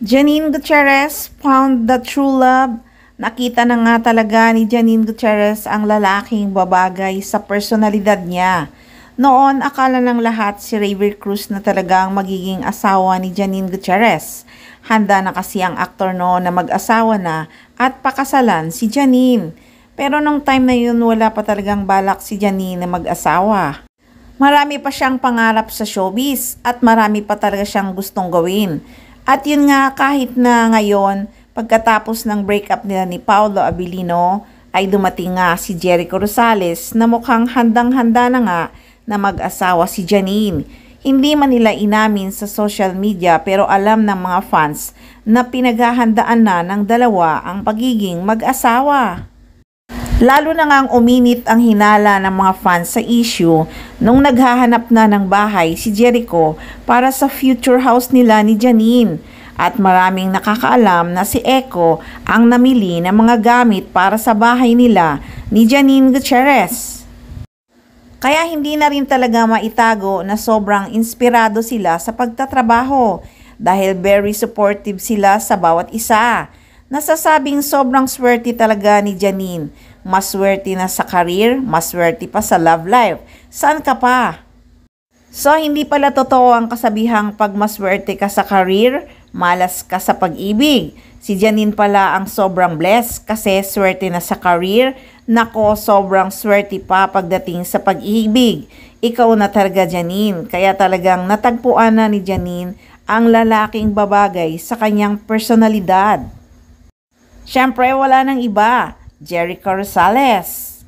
Janine Gutierrez found the true love. Nakita na nga talaga ni Janine Gutierrez ang lalaking babagay sa personalidad niya. Noon, akala ng lahat si Raver Cruz na talagang magiging asawa ni Janine Gutierrez. Handa na kasi ang aktor noon na mag-asawa na at pakasalan si Janine. Pero nung time na yun, wala pa talagang balak si Janine na mag-asawa. Marami pa siyang pangarap sa showbiz at marami pa talaga siyang gustong gawin. At yun nga, kahit na ngayon, pagkatapos ng breakup nila ni Paolo Abilino, ay dumating nga si Jericho Rosales na mukhang handang-handa na nga na mag-asawa si Janine. Hindi man nila inamin sa social media pero alam ng mga fans na pinaghahandaan na ng dalawa ang pagiging mag-asawa. Lalo na ngang uminit ang hinala ng mga fans sa issue nung naghahanap na ng bahay si Jericho para sa future house nila ni Janine. At maraming nakakaalam na si Echo ang namili ng mga gamit para sa bahay nila ni Janine Gutierrez. Kaya hindi na rin talaga maitago na sobrang inspirado sila sa pagtatrabaho dahil very supportive sila sa bawat isa. Nasasabing sobrang swerte talaga ni Janine. Mas swerte na sa career, mas swerte pa sa love life. Saan ka pa? So hindi pala totoo ang kasabihang pag maswerte ka sa career, malas ka sa pag-ibig. Si Janine pala ang sobrang blessed kasi swerte na sa career. Nako, sobrang swerte pa pagdating sa pag-ibig. Ikaw na talaga, Janine. Kaya talagang natagpuan na ni Janine ang lalaking babagay sa kanyang personalidad. Siyempre, wala nang iba. Jericho Rosales.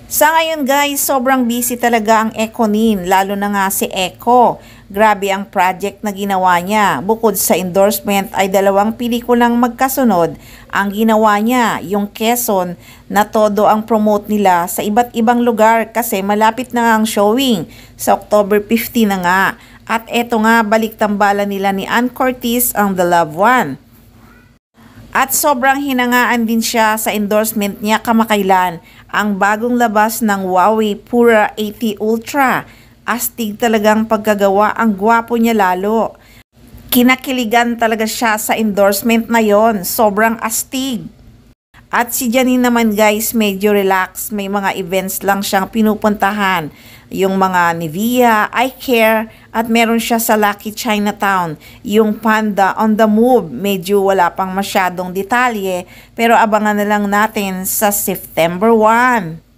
Sa ngayon guys, sobrang busy talaga ang Econin, lalo na nga si Echo. Grabe ang project na ginawa niya. Bukod sa endorsement ay 2 pelikulang magkasunod ang ginawa niya. Yung Quezon na todo ang promote nila sa iba't ibang lugar kasi malapit na ang showing. Sa October 15 na nga. At eto nga, balik tambala nila ni Ann Curtis ang The Loved One. At sobrang hinangaan din siya sa endorsement niya kamakailan ang bagong labas ng Huawei Pura 80 Ultra. Astig talagang pagkagawa, ang gwapo niya lalo. Kinakiligan talaga siya sa endorsement na yon, sobrang astig. At si Janine naman guys, medyo relax, may mga events lang siyang pinupuntahan. Yung mga Nivea, I Care, at meron siya sa Lucky Chinatown. Yung Panda on the Move, medyo wala pang masyadong detalye, pero abangan na lang natin sa September 1.